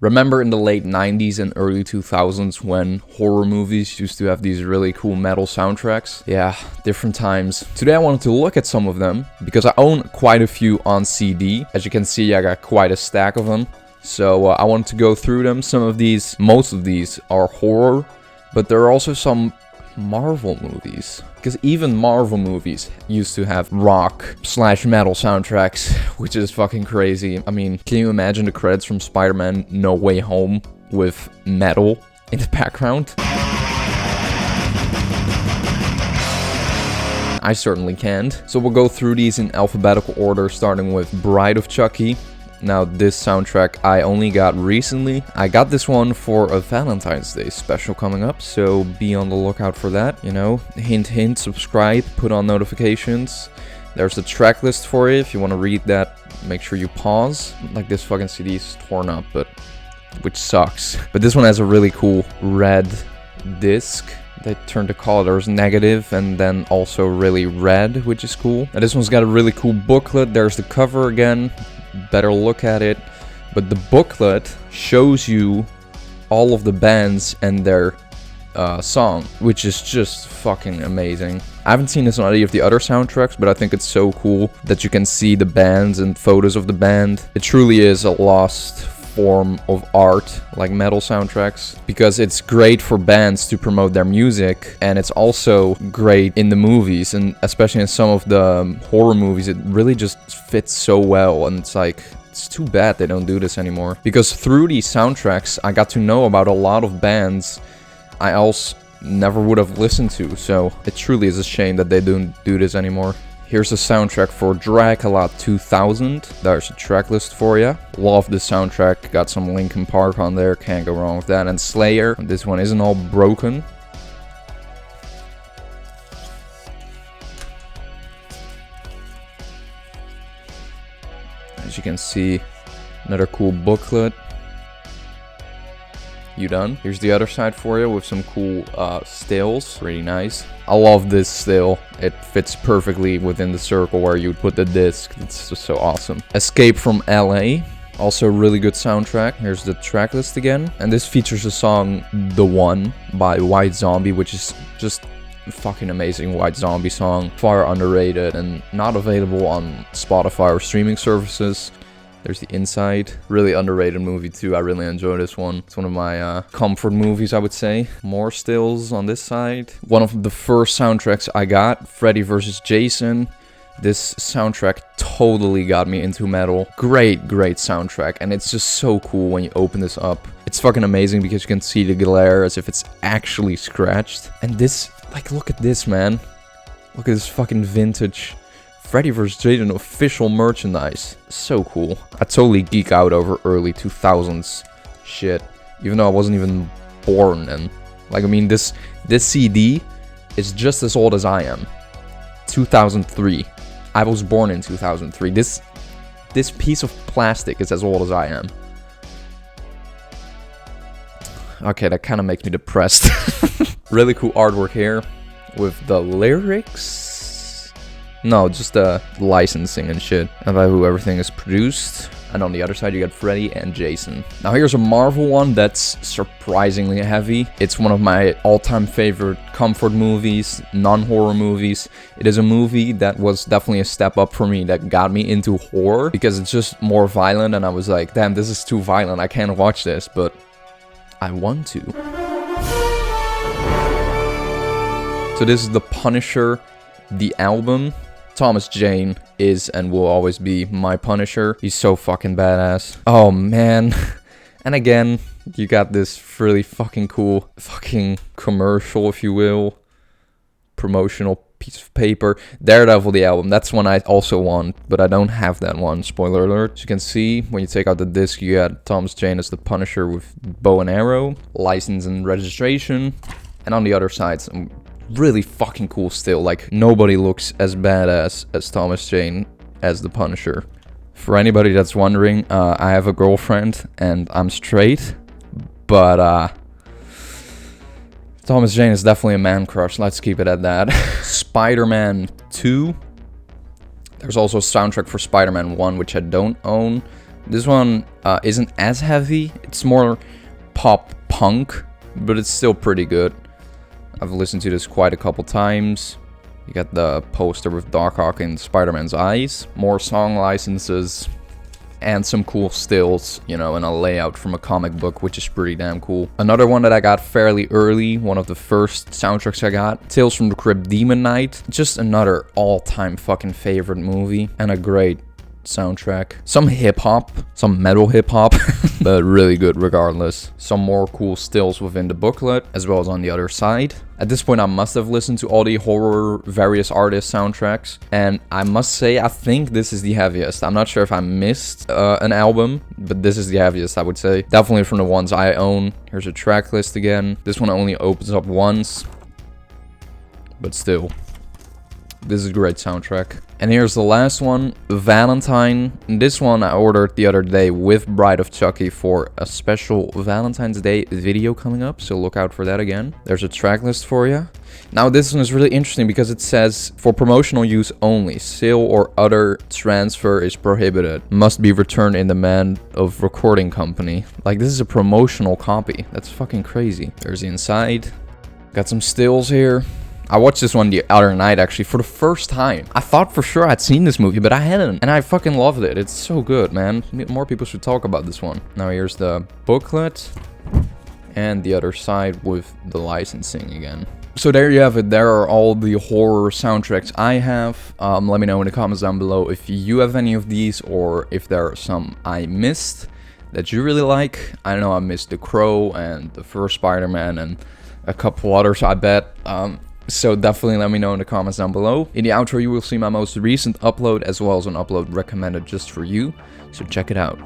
Remember in the late 90s and early 2000s when horror movies used to have these really cool metal soundtracks? Yeah, different times. Today I wanted to look at some of them because I own quite a few on CD. As you can see, I got quite a stack of them. So I wanted to go through them. Most of these are horror, but there are also some Marvel movies. Because even Marvel movies used to have rock/metal soundtracks, which is fucking crazy. I mean, can you imagine the credits from Spider-Man No Way Home with metal in the background? I certainly can't. So we'll go through these in alphabetical order, starting with Bride of Chucky. Now, this soundtrack I only got recently. I got this one for a Valentine's Day special coming up, so be on the lookout for that, you know. Hint, hint, subscribe, put on notifications. There's a track list for you. If you want to read that, make sure you pause. Like, this fucking CD is torn up, which sucks. But this one has a really cool red disc. They turned the colors negative and then also really red, which is cool. Now, this one's got a really cool booklet. There's the cover again. Better look at it. But the booklet shows you all of the bands and their song, which is just fucking amazing. I haven't seen this on any of the other soundtracks, but I think it's so cool that you can see the bands and photos of the band. It truly is a lost form of art, like metal soundtracks, because it's great for bands to promote their music, and it's also great in the movies, and especially in some of the horror movies, it really just fits so well. And it's like, it's too bad they don't do this anymore, because through these soundtracks I got to know about a lot of bands I else never would have listened to, so it truly is a shame that they don't do this anymore. Here's the soundtrack for Dracula 2000. There's a track list for you. Love the soundtrack. Got some Linkin Park on there. Can't go wrong with that. And Slayer. This one isn't all broken. As you can see, another cool booklet. You done? Here's the other side for you with some cool stills. Really nice. I love this still. It fits perfectly within the circle where you'd put the disc. It's just so awesome. Escape from LA. Also really good soundtrack. Here's the track list again. And this features the song The One by White Zombie, which is just a fucking amazing White Zombie song. Far underrated and not available on Spotify or streaming services. There's the inside. Really underrated movie too. I really enjoy this one. It's one of my comfort movies, I would say. More stills on this side. One of the first soundtracks I got, Freddy vs. Jason. This soundtrack totally got me into metal. Great soundtrack. And it's just so cool when you open this up. It's fucking amazing because you can see the glare as if it's actually scratched. And this, like, look at this, man. Look at this fucking vintage Freddy vs. Jason official merchandise. So cool. I totally geek out over early 2000s shit, even though I wasn't even born then. Like, I mean, this CD is just as old as I am. 2003. I was born in 2003. This piece of plastic is as old as I am. Okay, that kind of makes me depressed. Really cool artwork here with the lyrics. No, just the licensing and shit about who everything is produced. And on the other side, you got Freddy and Jason. Now here's a Marvel one that's surprisingly heavy. It's one of my all-time favorite comfort movies, non-horror movies. It is a movie that was definitely a step up for me, that got me into horror, because it's just more violent, and I was like, damn, this is too violent, I can't watch this, but I want to. So this is The Punisher, the album. Thomas Jane is and will always be my Punisher. He's so fucking badass. Oh man. And again, you got this really fucking cool fucking commercial, if you will. Promotional piece of paper. Daredevil, the album. That's one I also want, but I don't have that one. Spoiler alert. As you can see, when you take out the disc, you got Thomas Jane as the Punisher with bow and arrow, license and registration. And on the other side, some really fucking cool still. Like, nobody looks as badass as Thomas Jane as the Punisher. For anybody that's wondering, I have a girlfriend and I'm straight, but Thomas Jane is definitely a man crush. Let's keep it at that. Spider-Man 2. There's also a soundtrack for Spider-Man 1, which I don't own. This one isn't as heavy. It's more pop punk, but it's still pretty good. I've listened to this quite a couple times. You got the poster with Doc Ock and Spider-Man's eyes. More song licenses. And some cool stills, you know, and a layout from a comic book, which is pretty damn cool. Another one that I got fairly early, one of the first soundtracks I got, Tales from the Crypt Demon Knight. Just another all-time fucking favorite movie, and a great soundtrack. Some hip-hop, some metal hip-hop, but really good regardless. Some more cool stills within the booklet, as well as on the other side. At this point, I must have listened to all the horror various artist soundtracks, and I must say, I think this is the heaviest. I'm not sure if I missed an album, but this is the heaviest, I would say. Definitely from the ones I own. Here's a track list again. This one only opens up once, but still. This is a great soundtrack. And here's the last one, Valentine. This one I ordered the other day with Bride of Chucky for a special Valentine's Day video coming up, so look out for that again. There's a track list for you. Now this one is really interesting because it says, for promotional use only, sale or other transfer is prohibited. Must be returned in demand of recording company. Like, this is a promotional copy. That's fucking crazy. There's the inside. Got some stills here. I watched this one the other night, actually, for the first time. I thought for sure I'd seen this movie, but I hadn't. And I fucking loved it. It's so good, man. More people should talk about this one. Now here's the booklet. And the other side with the licensing again. So there you have it. There are all the horror soundtracks I have. Let me know in the comments down below if you have any of these, or if there are some I missed that you really like. I know I missed The Crow and the first Spider-Man and a couple others, I bet. So definitely let me know in the comments down below. In the outro, you will see my most recent upload, as well as an upload recommended just for you. So check it out.